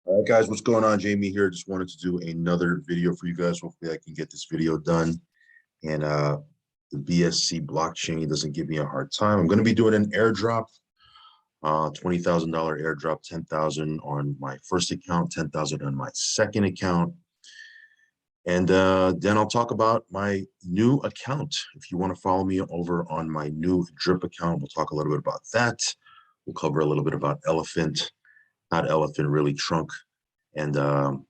All right, guys, what's going on? Jamie here. Just wanted to do another video for you guys. Hopefully, I can get this video done and the BSC blockchain doesn't give me a hard time. I'm going to be doing an airdrop, $20,000 airdrop, 10,000 on my first account, 10,000 on my second account. And then I'll talk about my new account. If you want to follow me over on my new drip account, we'll talk a little bit about that. We'll cover a little bit about elephant, not elephant, really trunk. And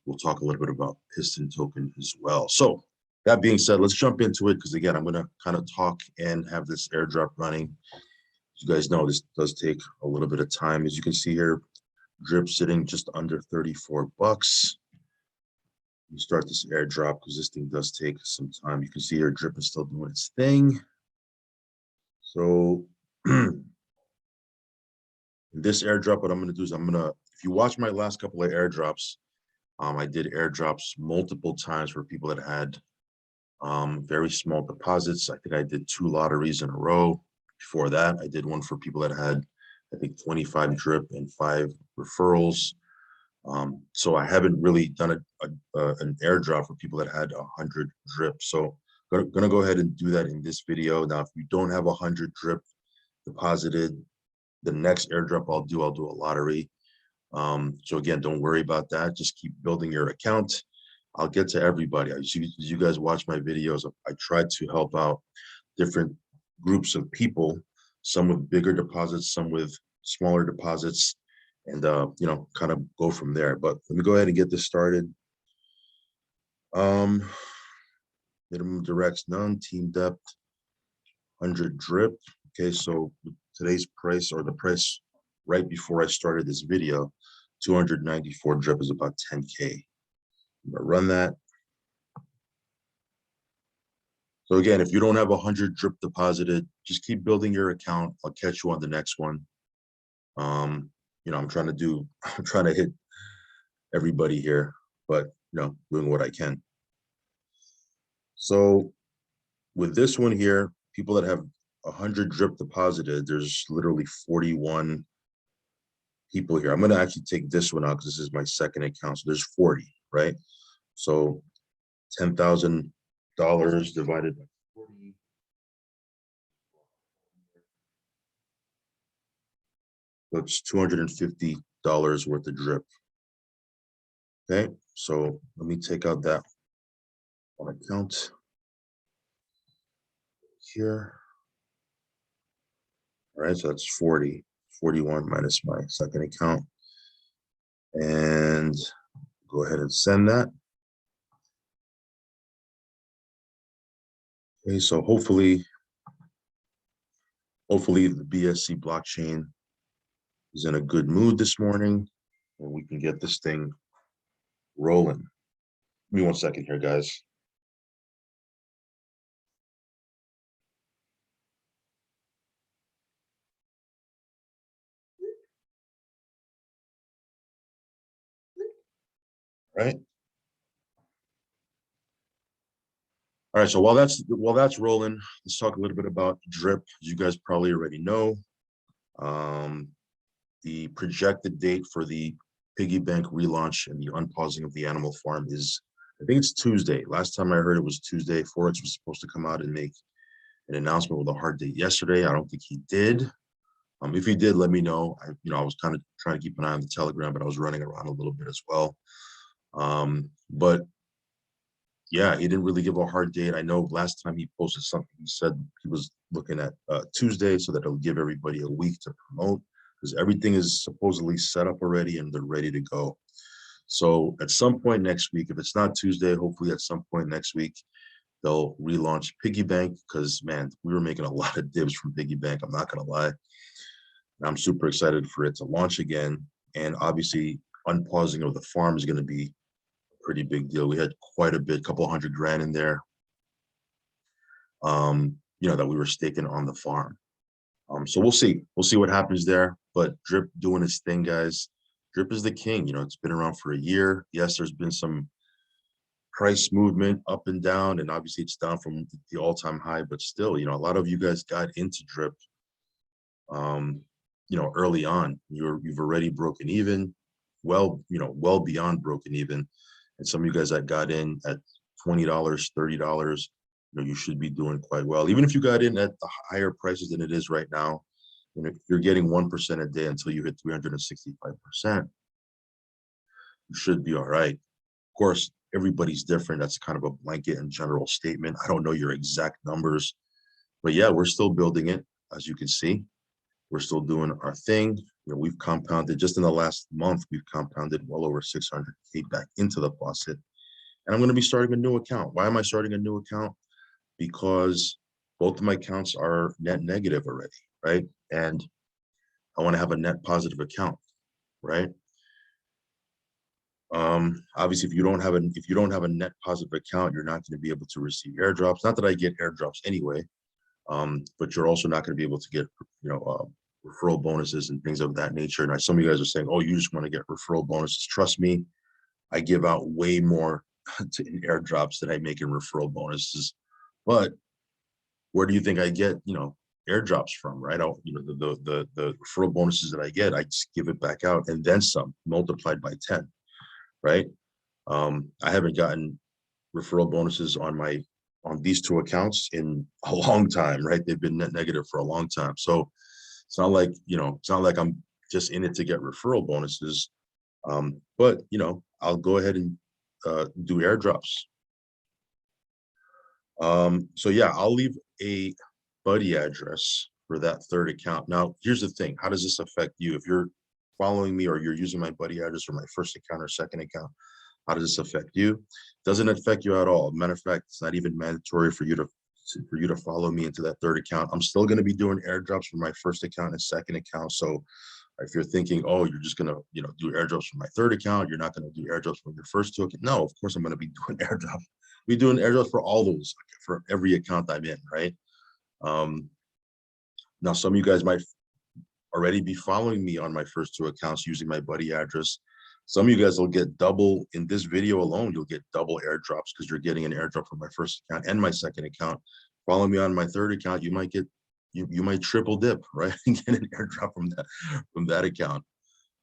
we'll talk a little bit about Piston token as well. So that being said, let's jump into it because, again, I'm going to kind of talk and have this airdrop running. As you guys know, this does take a little bit of time. As you can see here, drip sitting just under 34 bucks. We start this airdrop because this thing does take some time. You can see here, drip is still doing its thing. So this airdrop, what I'm going to do is if you watch my last couple of airdrops, I did airdrops multiple times for people that had very small deposits. I think I did 2 lotteries in a row. Before that, I did one for people that had, I think, 25 drip and 5 referrals. So I haven't really done an airdrop for people that had 100 drip. So I'm gonna go ahead and do that in this video. Now, if you don't have 100 drip deposited, the next airdrop I'll do a lottery. So again, don't worry about that. Just keep building your account. I'll get to everybody. As you guys watch my videos, I try to help out different groups of people, some with bigger deposits, some with smaller deposits, and you know, kind of go from there. But let me go ahead and get this started. Minimum directs none, team depth 100 drip. Okay, so today's price, or the price right before I started this video, 294 drip is about 10K. I'm gonna run that. So again, if you don't have 100 drip deposited, just keep building your account. I'll catch you on the next one. You know, I'm trying to hit everybody here, but you know, doing what I can. So with this one here, people that have 100 drip deposited, there's literally 41 people here. I'm going to actually take this one out because this is my second account. So there's 40, right? So $10,000 divided by 40. That's $250 worth of drip. Okay, so let me take out that one account here. All right, so that's 40, 41 minus my second account. And go ahead and send that. Okay, so hopefully the BSC blockchain is in a good mood this morning and we can get this thing rolling. Give me 1 second here, guys. Right. All right, so while that's rolling, let's talk a little bit about drip. As you guys probably already know, the projected date for the piggy bank relaunch and the unpausing of the animal farm is, I think it's Tuesday. Last time I heard it was Tuesday. Forex was supposed to come out and make an announcement with a hard date yesterday. I don't think he did. If he did, let me know. I was kind of trying to keep an eye on the Telegram, but I was running around a little bit as well. But yeah, he didn't really give a hard date. I know last time he posted something, he said he was looking at Tuesday so that it'll give everybody a week to promote, because everything is supposedly set up already and they're ready to go. So at some point next week, if it's not Tuesday, hopefully at some point next week, they'll relaunch Piggy Bank, because man, we were making a lot of dibs from Piggy Bank, I'm not gonna lie. I'm super excited for it to launch again. And obviously unpausing of the farm is gonna be a pretty big deal. We had quite a bit, couple $100 grand in there, you know, that we were staking on the farm. So we'll see what happens there, but drip doing its thing, guys. Drip is the king. You know, it's been around for a year. Yes, there's been some price movement up and down, and obviously it's down from the all-time high, but still, you know, a lot of you guys got into drip you know, early on. You've already broken even. well, well beyond broken even. And some of you guys that got in at $20, $30, you should be doing quite well. Even if you got in at the higher prices than it is right now, you're getting 1% a day until you hit 365%. You should be all right. Of course, everybody's different. That's kind of a blanket and general statement. I don't know your exact numbers, but yeah, we're still building it. As you can see, we're still doing our thing. We've compounded just in the last month, we've compounded well over 600K back into the faucet. And I'm going to be starting a new account. Why am I starting a new account? Because both of my accounts are net negative already, right? And I want to have a net positive account, right? Obviously, if you don't have a net positive account, you're not going to be able to receive airdrops. Not that I get airdrops anyway, but you're also not going to be able to get, referral bonuses and things of that nature. And some of you guys are saying, oh, you just want to get referral bonuses. Trust me, I give out way more in airdrops than I make in referral bonuses. But where do you think I get, airdrops from, right? The referral bonuses that I get, I just give it back out and then some, multiplied by 10, right? I haven't gotten referral bonuses on these two accounts in a long time, right? They've been net negative for a long time. So it's not like I'm just in it to get referral bonuses. But I'll go ahead and do airdrops. So yeah, I'll leave a buddy address for that third account. Now, here's the thing. How does this affect you? If you're following me or you're using my buddy address for my first account or second account, how does this affect you? It doesn't affect you at all. Matter of fact, it's not even mandatory for you to follow me into that third account. I'm still going to be doing airdrops for my first account and second account. So if you're thinking, oh, you're just going to, do airdrops for my third account, you're not going to do airdrops for your first two accounts. No, of course I'm going to be doing airdrops. Be doing airdrops for all those, for every account I'm in, right? Now, some of you guys might already be following me on my first two accounts using my buddy address. Some of you guys will get double in this video alone. You'll get double airdrops because you're getting an airdrop from my first account and my second account. Follow me on my third account. You might get, you might triple dip, right? And get an airdrop from that account.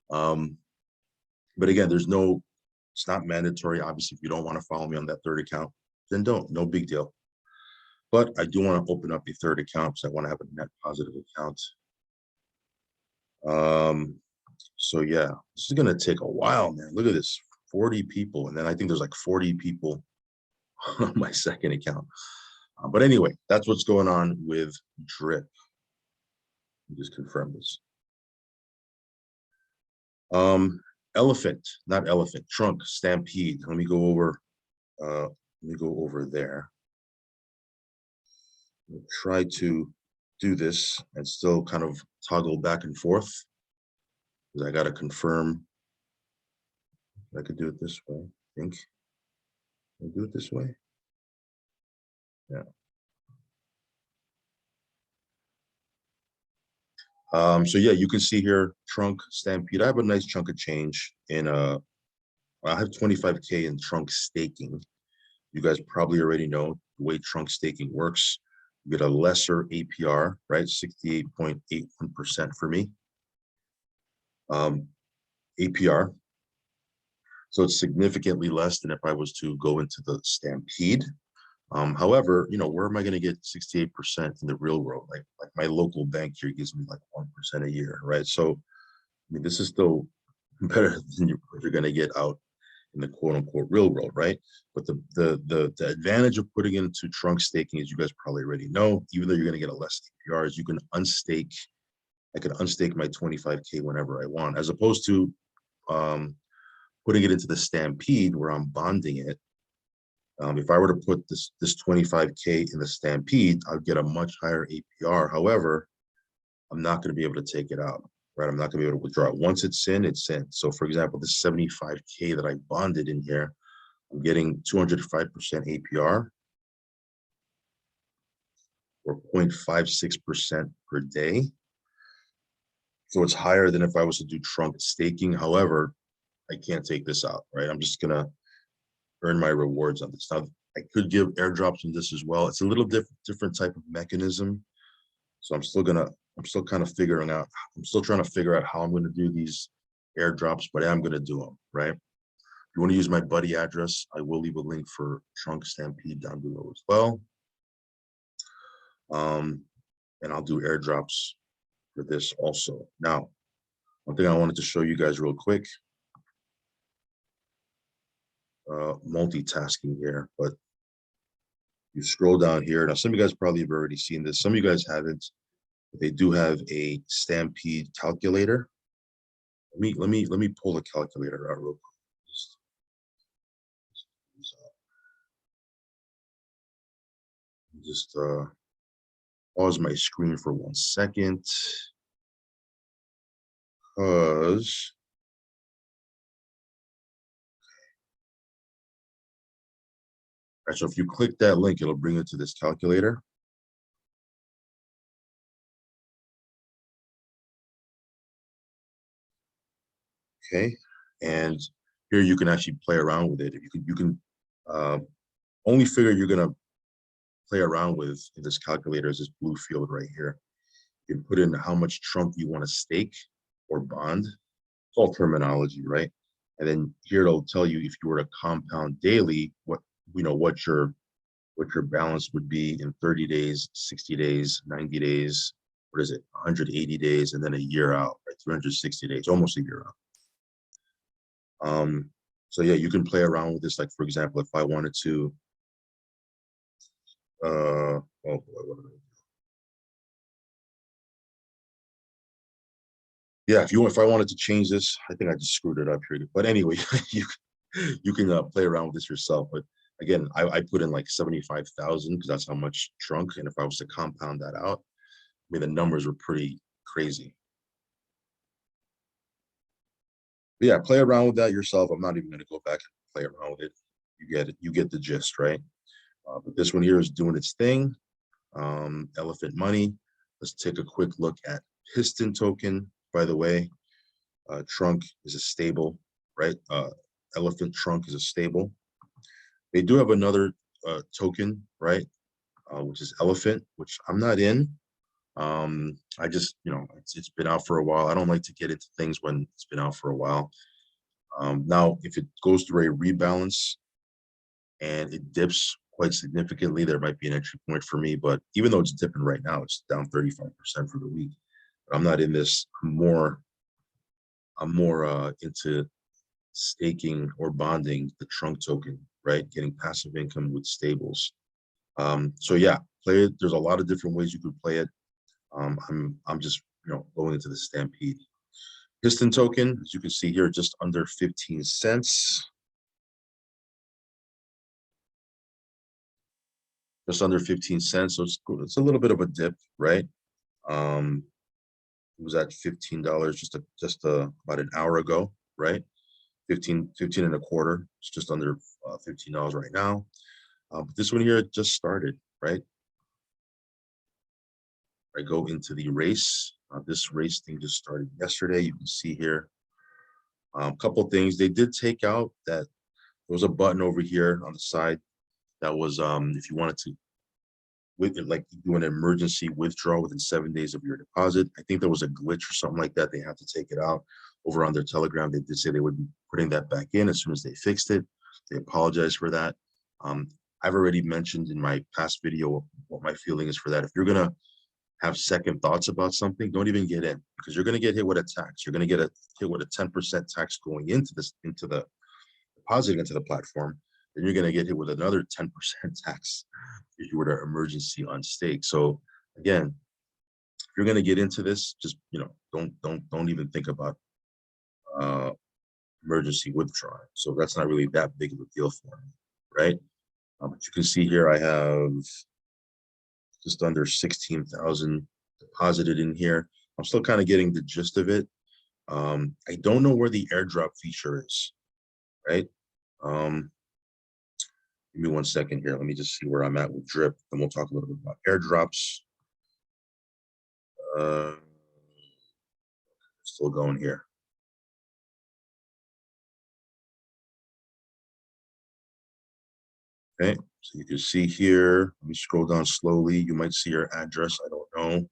But again, it's not mandatory. Obviously, if you don't want to follow me on that third account, then don't, no big deal. But I do want to open up a third account because I want to have a net positive account. So yeah, this is going to take a while, man. Look at this, 40 people. And then I think there's like 40 people on my second account. But anyway, that's what's going on with Drip. Let me just confirm this. Trunk, Stampede. Let me go over there. I'll try to do this and still kind of toggle back and forth because I got to confirm. I could do it this way, I think. I'll do it this way. Yeah. So yeah, you can see here, Trunk, Stampede. I have a nice chunk of change in I have 25K in trunk staking. You guys probably already know the way trunk staking works. You get a lesser APR, right? 68.81% for me. APR. So it's significantly less than if I was to go into the Stampede. However, where am I going to get 68% in the real world? Like my local bank here gives me like 1% a year, right? So, I mean, this is still better than you're going to get out in the quote unquote real world, right? But the advantage of putting into trunk staking, as you guys probably already know, even though you're going to get a less APR, is you can unstake. I can unstake my 25K whenever I want, as opposed to putting it into the Stampede where I'm bonding it. If I were to put this 25K in the Stampede, I'd get a much higher APR. However, I'm not going to be able to take it out, right? I'm not going to be able to withdraw it. Once it's in, it's in. So for example, the 75K that I bonded in here, I'm getting 205% APR or 0.56% per day. So it's higher than if I was to do trunk staking. However, I can't take this out, right? I'm just going to earn my rewards on this. Now, I could give airdrops on this as well. It's a little different type of mechanism. So I'm still kind of figuring out, I'm still trying to figure out how I'm going to do these airdrops, but I'm going to do them, right? If you want to use my buddy address, I will leave a link for Trunk Stampede down below as well. And I'll do airdrops for this also. Now, one thing I wanted to show you guys real quick, multitasking here, but you scroll down here. Now, some of you guys probably have already seen this. Some of you guys haven't. They do have a Stampede calculator. Let me pull the calculator out real quick. Just pause my screen for 1 second, because right, so if you click that link, it'll bring you to this calculator. Okay, and here you can actually play around with it. If you can only figure you're gonna play around with in this calculator is this blue field right here. You can put in how much trunk you want to stake or bond. It's all terminology, right? And then here it'll tell you if you were to compound daily, what your balance would be in 30 days, 60 days, 90 days, what is it, 180 days, and then a year out, right? 360 days, almost a year out. So yeah, you can play around with this. Like, for example, if I wanted to, oh boy, what did I do? Yeah, if I wanted to change this, I think I just screwed it up here. But anyway, you can play around with this yourself. But again, I put in like 75,000 because that's how much trunk. And if I was to compound that out, I mean, the numbers were pretty crazy. But yeah, play around with that yourself. I'm not even going to go back and play around with it. You get it. You get the gist, right? But this one here is doing its thing. Elephant money. Let's take a quick look at Piston token. By the way, trunk is a stable, right? Elephant trunk is a stable. They do have another token, right? Which is elephant, which I'm not in. I just, it's been out for a while. I don't like to get into things when it's been out for a while. Now, if it goes through a rebalance and it dips quite significantly, there might be an entry point for me. But even though it's dipping right now, it's down 35% for the week. But I'm not in this. I'm more into staking or bonding the trunk token, right? Getting passive income with stables. So yeah, play it. There's a lot of different ways you could play it. I'm just going into the Stampede. Piston token, as you can see here, just under 15 cents. Just under 15 cents. So it's a little bit of a dip, right? It was at $15 just about an hour ago, right? 15 and a quarter. It's just under $15 right now. But this one here just started, right? I go into the race. This race thing just started yesterday. You can see here a couple of things. They did take out that there was a button over here on the side that was if you wanted to do an emergency withdrawal within 7 days of your deposit. I think there was a glitch or something like that. They had to take it out. Over on their Telegram, they did say they would be putting that back in as soon as they fixed it. They apologize for that. I've already mentioned in my past video what my feeling is for that. If you're gonna have second thoughts about something, don't even get in, because you're gonna get hit with a tax. You're gonna get hit with a 10% tax going into the deposit into the platform. Then you're gonna get hit with another 10% tax if you were to emergency unstake. So again, if you're gonna get into this, just don't even think about emergency withdrawal. So that's not really that big of a deal for me, right? But you can see here I have just under 16,000 deposited in here. I'm still kind of getting the gist of it. I don't know where the airdrop feature is, right? Give me 1 second here. Let me just see where I'm at with drip, and we'll talk a little bit about airdrops. Still going here. Okay, so you can see here, let me scroll down slowly. You might see your address. I don't know.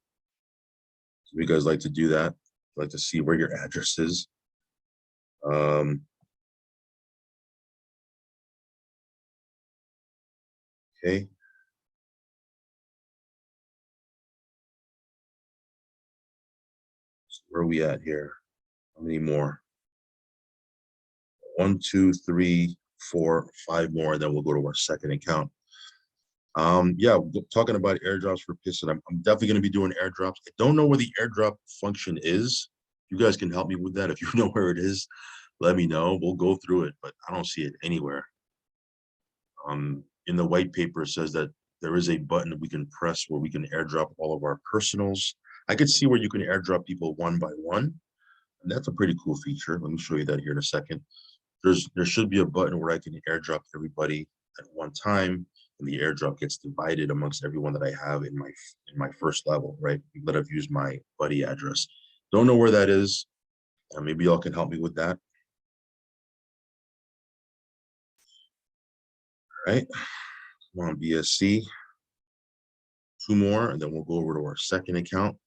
Some of you guys like to do that. Like to see where your address is. Um, okay. So where are we at here? How many more? 1, 2, 3, 4, 5 more, and then we'll go to our second account. Yeah, talking about airdrops for Piston, I'm definitely going to be doing airdrops. I don't know where the airdrop function is. You guys can help me with that. If you know where it is, let me know. We'll go through it, but I don't see it anywhere. In the white paper, it says that there is a button that we can press where we can airdrop all of our personals. I could see where you can airdrop people one by one, and that's a pretty cool feature. Let me show you that here in a second. There should be a button where I can airdrop everybody at one time, and the airdrop gets divided amongst everyone that I have in my first level, right? That I've used my buddy address. Don't know where that is. Maybe y'all can help me with that. All right, come on, BSC. 2 more, and then we'll go over to our second account.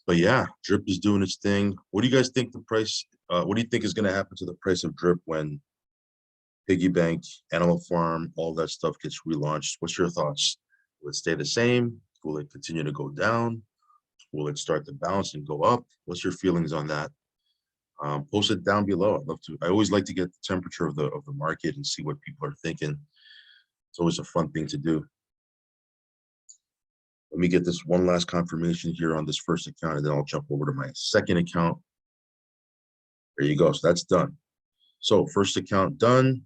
But yeah, drip is doing its thing. What do you guys think the price, what do you think is going to happen to the price of drip when piggy bank, animal farm, all that stuff gets relaunched? What's your thoughts? Will it stay the same? Will it continue to go down? Will it start to bounce and go up? What's your feelings on that? Post it down below. I'd love to. I always like to get the temperature of the market and see what people are thinking. It's always a fun thing to do. Let me get this one last confirmation here on this first account, and then I'll jump over to my second account. There you go. So that's done. So first account done.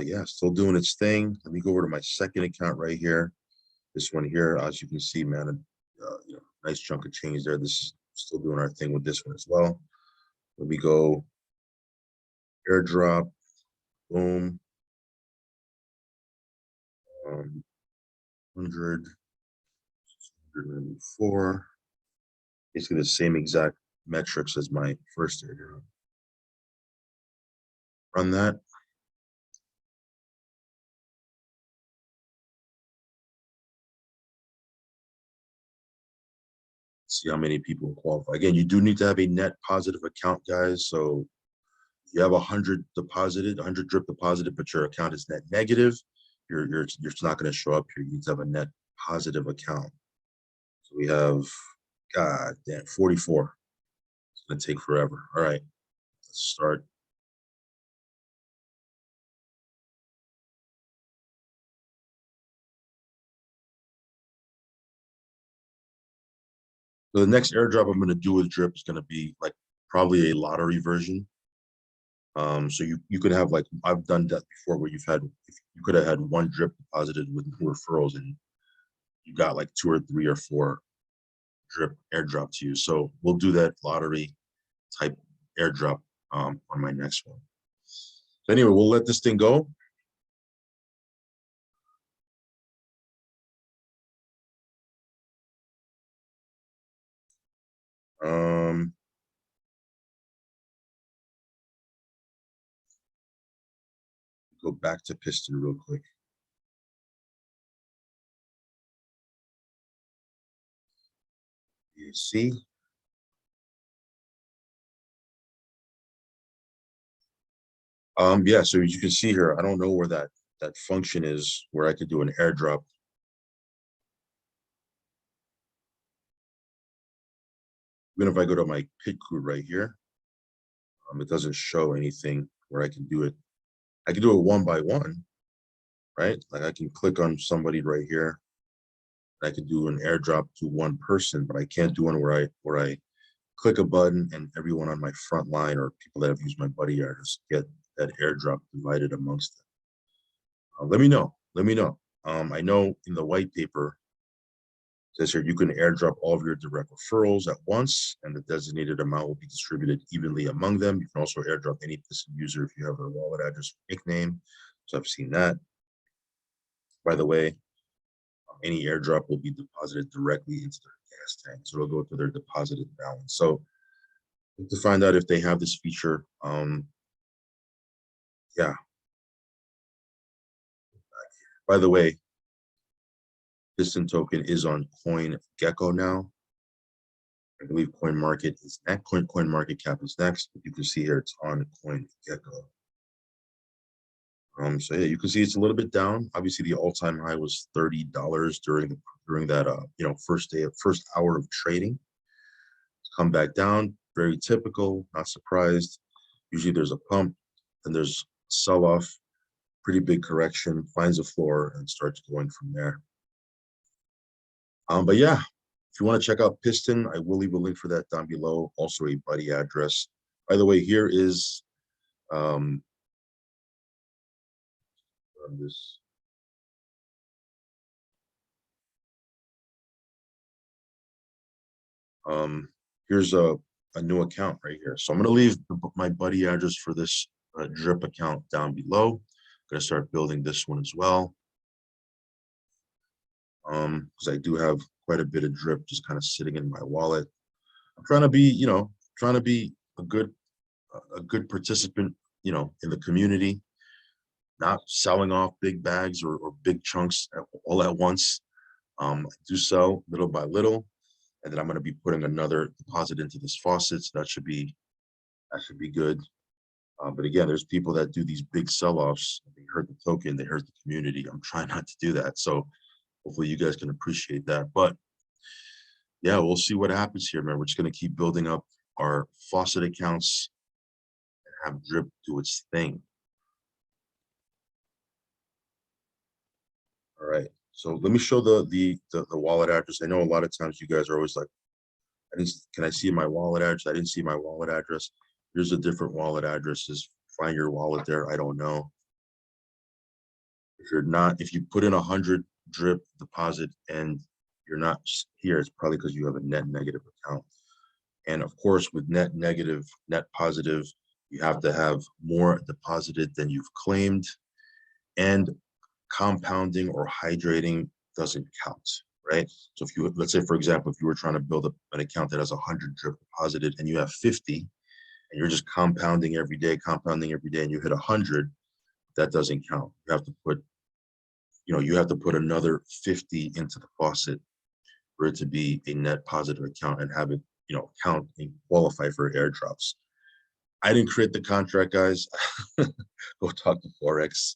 Yeah, still doing its thing. Let me go over to my second account right here. This one here, as you can see, man, nice chunk of change there. This is still doing our thing with this one as well. Let me go airdrop, boom, 100, 194. Basically the same exact metrics as my first airdrop. Run that. See how many people qualify. Again, you do need to have a net positive account, guys. So you have 100 deposited, 100 drip deposited, but your account is net negative, you're not going to show up here. You need to have a net positive account. So we have, god damn, 44. It's going to take forever. All right, let's start. So the next airdrop I'm going to do with drip is going to be like probably a lottery version. So you could have, like, I've done that before, where you could have had one drip deposited with referrals, and you got like 2 or 3 or 4 drip airdrop to you. So we'll do that lottery type airdrop on my next one. So anyway, we'll let this thing go. Go back to Piston real quick. You see? Yeah, so as you can see here, I don't know where that function is where I could do an airdrop. Even if I go to my pit crew right here, it doesn't show anything where I can do it. I can do it one by one, right? Like I can click on somebody right here. I can do an airdrop to one person, but I can't do one where I click a button and everyone on my front line or people that have used my buddy address get that airdrop divided amongst them. Let me know. Let me know. I know in the white paper it says here you can airdrop all of your direct referrals at once, and the designated amount will be distributed evenly among them. You can also airdrop any Piston user if you have their wallet address or nickname. So I've seen that. By the way, any airdrop will be deposited directly into their gas tank, so it'll go to their deposited balance. So to find out if they have this feature, yeah. By the way, Piston token is on CoinGecko now. I believe coin market is next. Coin market cap is next. But you can see here it's on coin gecko. So yeah, you can see it's a little bit down. Obviously, the all-time high was $30 during that first hour of trading. It's come back down, very typical, not surprised. Usually there's a pump, then there's sell-off, pretty big correction, finds a floor, and starts going from there. But yeah, if you want to check out Piston, I will leave a link for that down below. Also a buddy address. By the way, here is this. Here's a new account right here. So I'm going to leave my buddy address for this drip account down below. I'm going to start building this one as well. Because I do have quite a bit of drip just kind of sitting in my wallet. I'm trying to be, a good participant, in the community, not selling off big bags or big chunks all at once. I do sell little by little, and then I'm going to be putting another deposit into this faucet. So that should be good. But again, there's people that do these big sell-offs. They hurt the token, they hurt the community. I'm trying not to do that. So hopefully you guys can appreciate that. But yeah, we'll see what happens here, man. We're just going to keep building up our faucet accounts and have drip do its thing. All right. So let me show the wallet address. I know a lot of times you guys are always like, can I see my wallet address? I didn't see my wallet address. Here's a different wallet addresses. Find your wallet there. I don't know. If you put in 100 drip deposit and you're not here, it's probably because you have a net negative account. And of course, with net negative, net positive, you have to have more deposited than you've claimed. And compounding or hydrating doesn't count, right? So if you, let's say, for example, if you were trying to build an account that has 100 drip deposited and you have 50, and you're just compounding every day, and you hit 100, that doesn't count. You have to put another 50 into the faucet for it to be a net positive account and have it, count and qualify for airdrops. I didn't create the contract, guys. Go talk to Forex.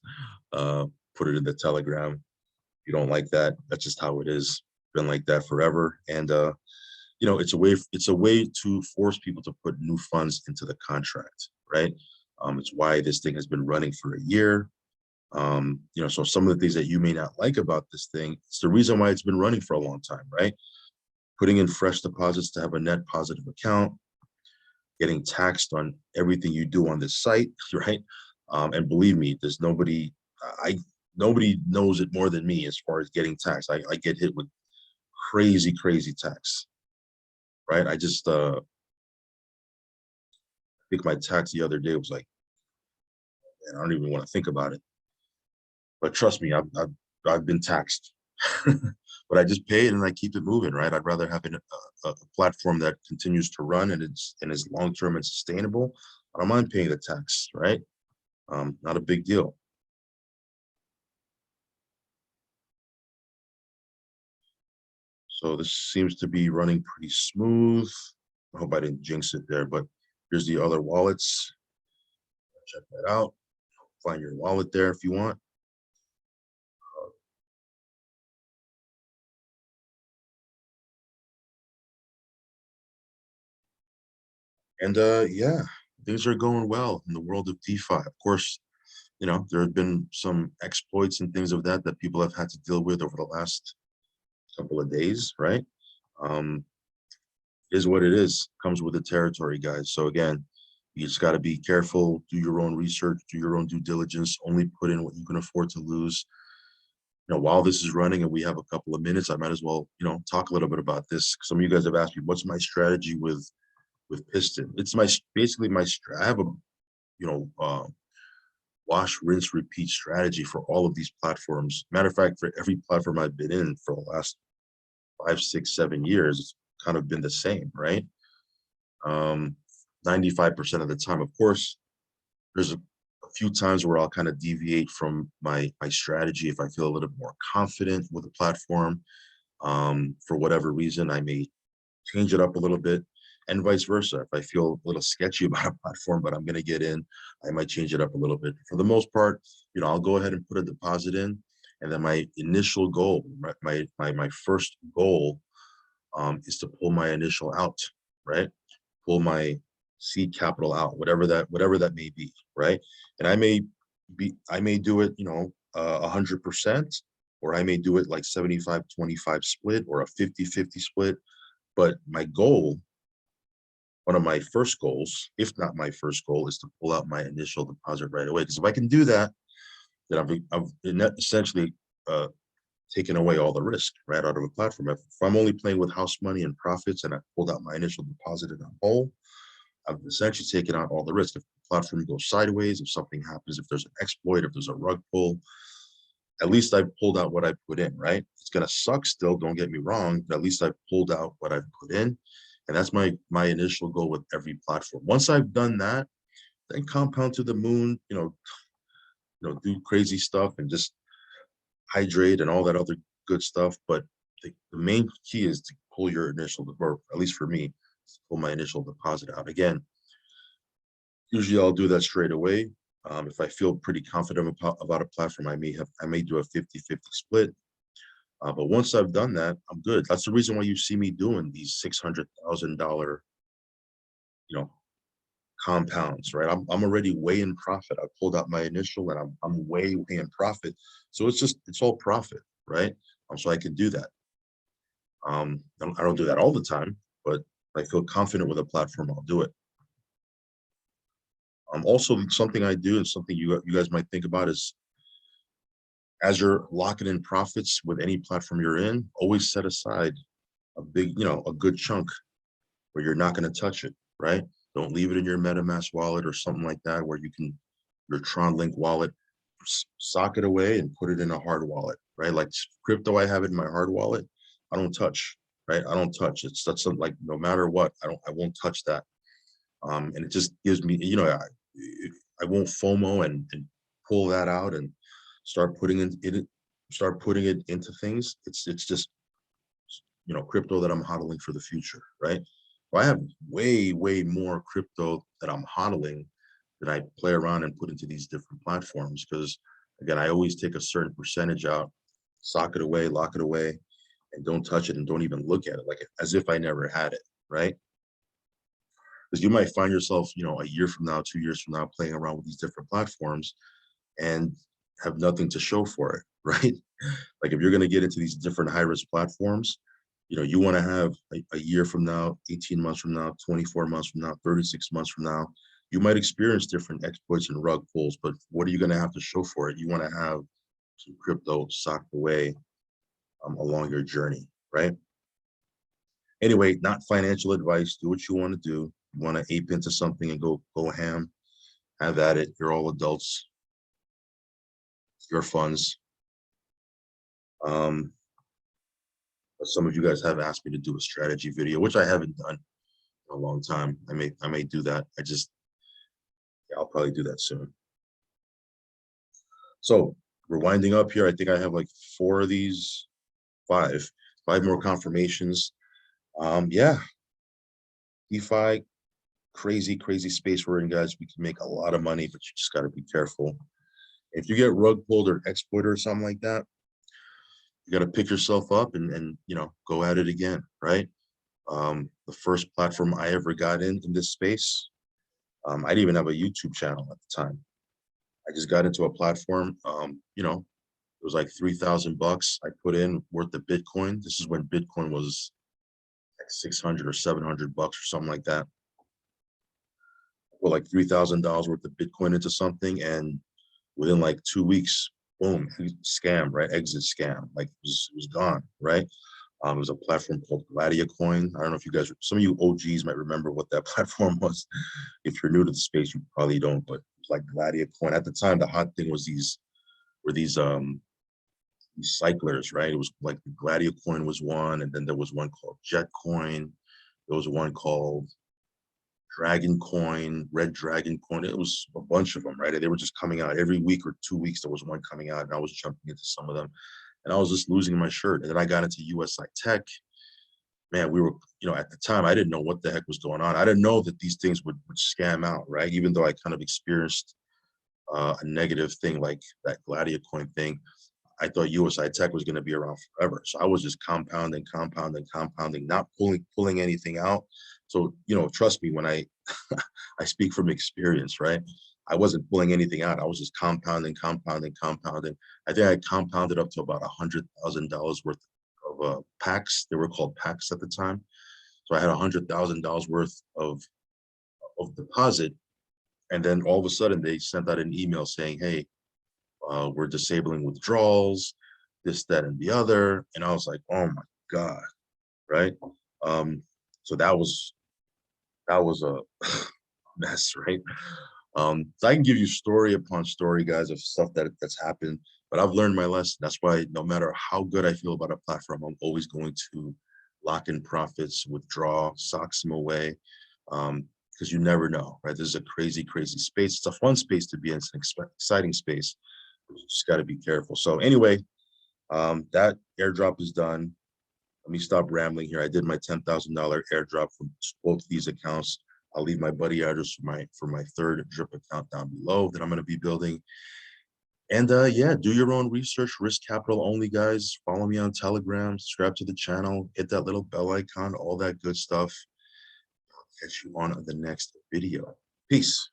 Put it in the Telegram. If you don't like that, that's just how it is. Been like that forever. And it's a way to force people to put new funds into the contract, right? It's why this thing has been running for a year. So some of the things that you may not like about this thing, it's the reason why it's been running for a long time, right? Putting in fresh deposits to have a net positive account, getting taxed on everything you do on this site, right? And believe me, there's nobody knows it more than me as far as getting taxed. I get hit with crazy tax, right? I think my tax the other day was like, man, I don't even want to think about it. But trust me, I've been taxed, but I just pay it and I keep it moving, right? I'd rather have a platform that continues to run and is long term and sustainable. I don't mind paying the tax, right? Not a big deal. So this seems to be running pretty smooth. I hope I didn't jinx it there, but here's the other wallets. Check that out. Find your wallet there if you want. And yeah, things are going well in the world of DeFi. Of course, there have been some exploits and things of that people have had to deal with over the last couple of days, right? Is what it is. Comes with the territory, guys. So again, you just got to be careful, do your own research, do your own due diligence, only put in what you can afford to lose. While this is running and we have a couple of minutes, I might as well, talk a little bit about this. Some of you guys have asked me, what's my strategy with Piston? It's basically my I have a wash, rinse, repeat strategy for all of these platforms. Matter of fact, for every platform I've been in for the last 5, 6, 7 years, it's kind of been the same, right? 95% of the time. Of course, there's a few times where I'll kind of deviate from my strategy if I feel a little bit more confident with the platform. For whatever reason, I may change it up a little bit, and vice versa. If I feel a little sketchy about a platform, but I'm going to get in, I might change it up a little bit. For the most part, I'll go ahead and put a deposit in, and then my initial goal, my first goal, is to pull my initial out, right? Pull my seed capital out, whatever that may be, right? And I may do it, 100%, or I may do it like 75-25 split or a 50-50 split. But my goal, one of my first goals, if not my first goal, is to pull out my initial deposit right away. Because if I can do that, then I've essentially taken away all the risk right out of a platform. If I'm only playing with house money and profits and I pulled out my initial deposit in a whole, I've essentially taken out all the risk. If the platform goes sideways, if something happens, if there's an exploit, if there's a rug pull, at least I've pulled out what I put in, right? It's going to suck still, don't get me wrong, but at least I've pulled out what I've put in. And that's my initial goal with every platform. Once I've done that, then compound to the moon, do crazy stuff and just hydrate and all that other good stuff. But the main key is to pull your initial, or at least for me, to pull my initial deposit out. Again, usually I'll do that straight away. If I feel pretty confident about a platform, I may do a 50-50 split. But once I've done that, I'm good. That's the reason why you see me doing these $600,000, compounds, right? I'm already way in profit. I pulled out my initial, and I'm way in profit. So it's all profit, right? So I can do that. I don't do that all the time, but if I feel confident with a platform, I'll do it. Also, something I do and something you guys might think about is, as you're locking in profits with any platform you're in, always set aside a big, a good chunk where you're not going to touch it, right? Don't leave it in your MetaMask wallet or something like that, where your Tron Link wallet, sock it away and put it in a hard wallet, right? Like crypto, I have it in my hard wallet. I don't touch, right? I don't touch. That's something like, no matter what, I won't touch that. And it just gives me, I won't FOMO and pull that out and start putting it into things. It's just, crypto that I'm hodling for the future, right? Well, I have way more crypto that I'm hodling that I play around and put into these different platforms, because again, I always take a certain percentage out, sock it away, lock it away, and don't touch it and don't even look at it, like as if I never had it, right? Because you might find yourself, a year from now, 2 years from now, playing around with these different platforms and have nothing to show for it, right? Like if you're going to get into these different high risk platforms, you want to have a year from now, 18 months from now, 24 months from now, 36 months from now, you might experience different exploits and rug pulls, but what are you going to have to show for it? You want to have some crypto socked away along your journey, right? Anyway, not financial advice. Do what you want to do. You want to ape into something and go ham, have at it. You're all adults. It's your funds. But some of you guys have asked me to do a strategy video, which I haven't done in a long time. I may do that. I'll probably do that soon. So we're winding up here. I think I have like 4 of these, 5 more confirmations. Yeah, DeFi, crazy space we're in, guys. We can make a lot of money, but you just got to be careful. If you get rug pulled or exploited or something like that, you got to pick yourself up and go at it again, right? The first platform I ever got in this space, I didn't even have a YouTube channel at the time. I just got into a platform, it was like $3,000 I put in worth of Bitcoin. This is when Bitcoin was like 600 or $700 or something like that. Well, like $3,000 worth of Bitcoin into something, and within like 2 weeks, boom, scam, right? Exit scam, like it was gone, right? It was a platform called Gladia Coin. I don't know if you guys, some of you OGs might remember what that platform was. If you're new to the space, you probably don't, but it was like Gladia Coin. At the time, the hot thing was these cyclers, right? It was like the Gladia Coin was one, and then there was one called Jet Coin. There was one called Dragon Coin, Red Dragon Coin. It was a bunch of them, right? They were just coming out every week or 2 weeks. There was one coming out, and I was jumping into some of them, and I was just losing my shirt. And then I got into USI Tech, man, we were, at the time, I didn't know what the heck was going on. I didn't know that these things would scam out, right? Even though I kind of experienced a negative thing like that Gladio coin thing, I thought USI Tech was going to be around forever. So I was just compounding, compounding, compounding, not pulling anything out. So, trust me when I I speak from experience, right? I wasn't pulling anything out. I was just compounding, compounding, compounding. I think I compounded up to about $100,000 worth of packs. They were called packs at the time. So I had $100,000 worth of deposit, and then all of a sudden they sent out an email saying, "Hey, we're disabling withdrawals, this, that, and the other." And I was like, "Oh my god!" Right? Um, so that was a mess, right? So I can give you story upon story, guys, of stuff that's happened, but I've learned my lesson. That's why no matter how good I feel about a platform, I'm always going to lock in profits, withdraw, socks them away, because you never know, right? This is a crazy, crazy space. It's a fun space to be in. It's an exciting space. You just got to be careful. So anyway, that airdrop is done. Let me stop rambling here. I did my $10,000 airdrop from both these accounts. I'll leave my buddy address for my third drip account down below that I'm going to be building. And yeah, do your own research. Risk capital only, guys. Follow me on Telegram. Subscribe to the channel. Hit that little bell icon. All that good stuff. I'll catch you on the next video. Peace.